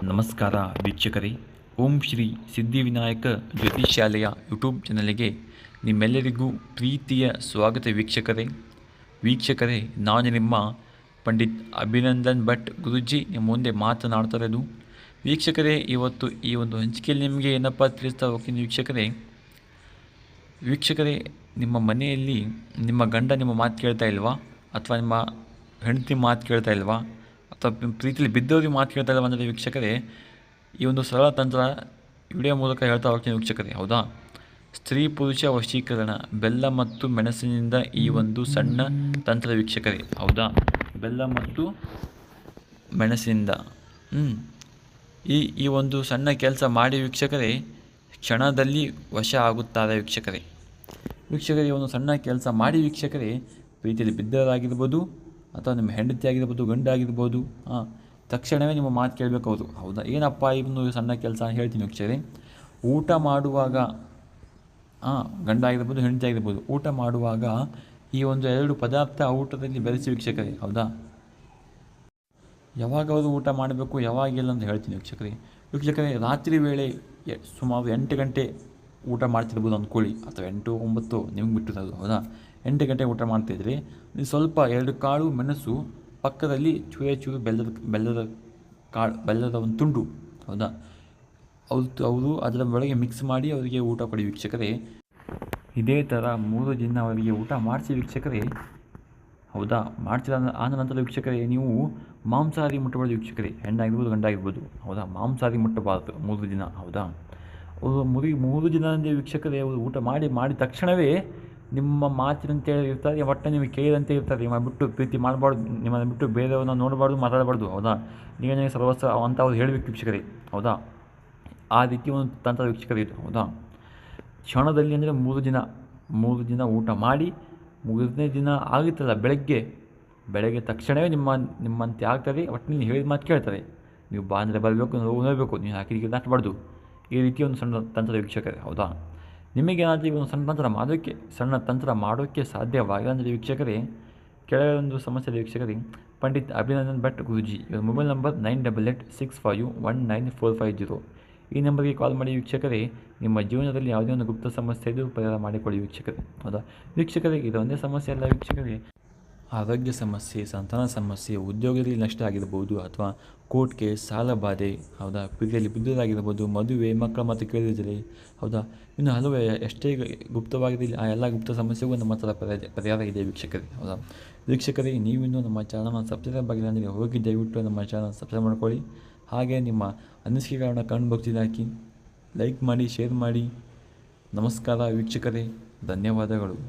ನಮಸ್ಕಾರ ವೀಕ್ಷಕರೇ. ಓಂ ಶ್ರೀ ಸಿದ್ಧಿವಿನಾಯಕ ಜ್ಯೋತಿಷ್ಯಾಲಯ ಯೂಟ್ಯೂಬ್ ಚಾನಲ್ಗೆ ನಿಮ್ಮೆಲ್ಲರಿಗೂ ಪ್ರೀತಿಯ ಸ್ವಾಗತ ವೀಕ್ಷಕರೇ, ನಾನು ನಿಮ್ಮ ಪಂಡಿತ್ ಅಭಿನಂದನ್ ಭಟ್ ಗುರೂಜಿ ನಿಮ್ಮ ಮುಂದೆ ಮಾತನಾಡ್ತಾ ಇರೋದು. ವೀಕ್ಷಕರೇ, ಇವತ್ತು ಈ ಒಂದು ಹಂಚಿಕೆಯಲ್ಲಿ ನಿಮಗೆ ಏನಪ್ಪ ತಿಳಿಸ್ತಾ ಹೋಗ್ತೀನಿ ವೀಕ್ಷಕರೇ, ನಿಮ್ಮ ಮನೆಯಲ್ಲಿ ನಿಮ್ಮ ಗಂಡ ನಿಮ್ಮ ಮಾತು ಕೇಳ್ತಾ ಇಲ್ವಾ, ಅಥವಾ ನಿಮ್ಮ ಹೆಂಡತಿ ಮಾತು ಕೇಳ್ತಾ ಇಲ್ವಾ, ಅಥವಾ ಪ್ರೀತಿಲಿ ಬಿದ್ದವ್ರಿಗೆ ಮಾತು ಕೇಳ್ತಾ ಇಲ್ವಾ ಅಂದರೆ ವೀಕ್ಷಕರೇ, ಈ ಒಂದು ಸರಳ ತಂತ್ರ ವಿಡಿಯೋ ಮೂಲಕ ಹೇಳ್ತಾ ಹೋಗ್ತೀನಿ ವೀಕ್ಷಕರೇ. ಹೌದಾ, ಸ್ತ್ರೀ ಪುರುಷ ವಶೀಕರಣ ಬೆಲ್ಲ ಮತ್ತು ಮೆಣಸಿನಿಂದ ಈ ಒಂದು ಸಣ್ಣ ತಂತ್ರ ವೀಕ್ಷಕರೇ. ಹೌದಾ, ಬೆಲ್ಲ ಮತ್ತು ಮೆಣಸಿನಿಂದ ಈ ಒಂದು ಸಣ್ಣ ಕೆಲಸ ಮಾಡಿ ವೀಕ್ಷಕರೇ, ಕ್ಷಣದಲ್ಲಿ ವಶ ಆಗುತ್ತಾರೆ ವೀಕ್ಷಕರೇ. ಈ ಒಂದು ಸಣ್ಣ ಕೆಲಸ ಮಾಡಿ ವೀಕ್ಷಕರೇ, ಪ್ರೀತಿಯಲ್ಲಿ ಬಿದ್ದವರಾಗಿರ್ಬೋದು, ಅಥವಾ ನಿಮ್ಮ ಹೆಂಡತಿ ಆಗಿರ್ಬೋದು, ಗಂಡ ಆಗಿರ್ಬೋದು, ತಕ್ಷಣವೇ ನಿಮ್ಮ ಮಾತು ಕೇಳಬೇಕು ಅವರು. ಹೌದಾ, ಏನಪ್ಪ ಇವನು ಸಣ್ಣ ಕೆಲಸ ಹೇಳ್ತೀನಿ ವೀಕ್ಷಕರೇ. ಊಟ ಮಾಡುವಾಗ ಗಂಡ ಆಗಿರ್ಬೋದು, ಹೆಂಡತಿ ಆಗಿರ್ಬೋದು, ಊಟ ಮಾಡುವಾಗ ಈ ಒಂದು 2 ಪದಾರ್ಥ ಊಟದಲ್ಲಿ ಬೆರೆಸಿ ವೀಕ್ಷಕರೇ. ಹೌದಾ, ಯಾವಾಗ ಅವರು ಊಟ ಮಾಡಬೇಕು ಯಾವಾಗಿಲ್ಲ ಅಂತ ಹೇಳ್ತೀನಿ ವೀಕ್ಷಕರೇ. ರಾತ್ರಿ ವೇಳೆ ಸುಮಾರು 8 ಗಂಟೆ ಊಟ ಮಾಡ್ತಿರ್ಬೋದು ಅಂದ್ಕೊಳ್ಳಿ, ಅಥವಾ 8, 9 ನಿಮ್ಗೆ ಬಿಟ್ಟಿರೋದು. ಹೌದಾ, 8 ಗಂಟೆ ಊಟ ಮಾಡ್ತಾಯಿದ್ರಿ, ನೀವು ಸ್ವಲ್ಪ 2 ಕಾಳು ಮೆಣಸು ಪಕ್ಕದಲ್ಲಿ ಚೂರು ಬೆಲ್ಲದ ಒಂದು ತುಂಡು. ಹೌದಾ, ಅವರು ಅದರ ಒಳಗೆ ಮಿಕ್ಸ್ ಮಾಡಿ ಅವರಿಗೆ ಊಟ ಕೊಡಿ ವೀಕ್ಷಕರೇ. ಇದೇ ಥರ 3 ದಿನ ಅವರಿಗೆ ಊಟ ಮಾಡಿಸಿ ವೀಕ್ಷಕರೇ. ಹೌದಾ, ಮಾಡ್ತಿರೋ ನಂತರ ವೀಕ್ಷಕರೇ, ನೀವು ಮಾಂಸಾಹಾರಿ ಮುಟ್ಟಬಾರ್ದು ವೀಕ್ಷಕರೇ. ಹೆಣ್ಣಾಗಿರ್ಬೋದು, ಗಂಡಾಗಿರ್ಬೋದು. ಹೌದಾ, ಮಾಂಸಾಹಾರಿ ಮುಟ್ಟಬಾರ್ದು 3 ದಿನ. ಹೌದಾ, ಅವರು 3 ದಿನ ವೀಕ್ಷಕರೇ, ಅವರು ಊಟ ಮಾಡಿ ತಕ್ಷಣವೇ ನಿಮ್ಮ ಮಾತಿನಂತೆ ಇರ್ತಾರೆ, ಒಟ್ಟು ನಿಮಗೆ ಕೇಳಿದಂತೆ ಇರ್ತಾರೆ. ನಿಮ್ಮನ್ನು ಬಿಟ್ಟು ಪ್ರೀತಿ ಮಾಡಬಾರ್ದು, ನಿಮ್ಮನ್ನು ಬಿಟ್ಟು ಬೇರೆಯವ್ರನ್ನ ನೋಡಬಾರ್ದು, ಮಾತಾಡಬಾರ್ದು. ಹೌದಾ, ನೀವೇ ಸರ್ವಸ್ವ ಅಂತ ಅವ್ರು ಹೇಳಬೇಕು ವೀಕ್ಷಕರೇ. ಹೌದಾ, ಆ ರೀತಿ ಒಂದು ತಂತ್ರ ವೀಕ್ಷಕರೇ ಇದು. ಹೌದಾ, ಕ್ಷಣದಲ್ಲಿ ಅಂದರೆ 3 ದಿನ ಊಟ ಮಾಡಿ 3ನೇ ದಿನ ಆಗುತ್ತಲ್ಲ, ಬೆಳಗ್ಗೆ ತಕ್ಷಣವೇ ನಿಮ್ಮಂತೆ ಆಗ್ತದೆ. ಒಟ್ಟಿನಲ್ಲಿ ಹೇಳಿದ ಮಾತು ಕೇಳ್ತಾರೆ. ನೀವು ಬಾ ಅಂದರೆ ಬರಬೇಕು, ನೋಡಬೇಕು, ನೀವು ಹಾಕಿದ ದಾಟಬಾರ್ದು. ಈ ರೀತಿ ಒಂದು ಸಣ್ಣ ತಂತ್ರ ವೀಕ್ಷಕರೇ. ಹೌದಾ, ನಿಮಗೇನಾದರೂ ಈ ಒಂದು ಸಣ್ಣ ತಂತ್ರ ಮಾಡೋಕ್ಕೆ ಸಾಧ್ಯವಾಗಿಲ್ಲ ಅಂದರೆ ವೀಕ್ಷಕರೇ, ಕೆಳಗೆ ಒಂದು ಸಮಸ್ಯೆ ಇದೆ ವೀಕ್ಷಕರೇ. ಪಂಡಿತ್ ಅಭಿನಂದನ್ ಭಟ್ ಗುರೂಜಿ, ಇವರ ಮೊಬೈಲ್ ನಂಬರ್ 9886519450. ಈ ನಂಬರ್ಗೆ ಕಾಲ್ ಮಾಡಿ ವೀಕ್ಷಕರೇ. ನಿಮ್ಮ ಜೀವನದಲ್ಲಿ ಯಾವುದೇ ಒಂದು ಗುಪ್ತ ಸಮಸ್ಯೆ ಇದ್ದು ಪರಿಹಾರ ಮಾಡಿಕೊಳ್ಳಿ ವೀಕ್ಷಕರೇ. ಹೌದಾ ವೀಕ್ಷಕರೇ, ಇದೊಂದೇ ಸಮಸ್ಯೆ ಅಲ್ಲ ವೀಕ್ಷಕರೇ. ಆರೋಗ್ಯ ಸಮಸ್ಯೆ, ಸಂತಾನ ಸಮಸ್ಯೆ, ಉದ್ಯೋಗದಲ್ಲಿ ನಷ್ಟ ಆಗಿರ್ಬೋದು, ಅಥವಾ ಕೋರ್ಟ್ ಕೇಸ್, ಸಾಲ ಬಾಧೆ, ಹೌದಾ, ಪ್ರೀತಿಯಲ್ಲಿ ಬಿದ್ದೋದಾಗಿರ್ಬೋದು, ಮದುವೆ, ಮಕ್ಕಳ ಮಾತು ಕೇಳಿದರೆ, ಹೌದಾ, ಇನ್ನು ಹಲವು ಎಷ್ಟೇ ಗುಪ್ತವಾಗಿದೆ ಆ ಎಲ್ಲ ಗುಪ್ತ ಸಮಸ್ಯೆಗೂ ನಮ್ಮ ಹತ್ರ ಪರಿಹಾರ ಇದೆ ವೀಕ್ಷಕರೇ. ಹೌದಾ ವೀಕ್ಷಕರೇ, ನೀವಿನ್ನೂ ನಮ್ಮ ಚಾನಲ್ನ ಸಬ್ಸ್ಕ್ರೈಬ್ ಆಗಿಲ್ಲ ಅಂದರೆ ಹೋಗಿ ದಯವಿಟ್ಟು ನಮ್ಮ ಚಾನಲ್ ಸಬ್ಸ್ಕ್ರೈಬ್ ಮಾಡ್ಕೊಳ್ಳಿ. ಹಾಗೆ ನಿಮ್ಮ ಅನಿಸಿಕೆಗಳನ್ನ ಕಮೆಂಟ್ ಬಾಕ್ಸಿಗೆ ಹಾಕಿ, ಲೈಕ್ ಮಾಡಿ, ಶೇರ್ ಮಾಡಿ. ನಮಸ್ಕಾರ ವೀಕ್ಷಕರೇ, ಧನ್ಯವಾದಗಳು.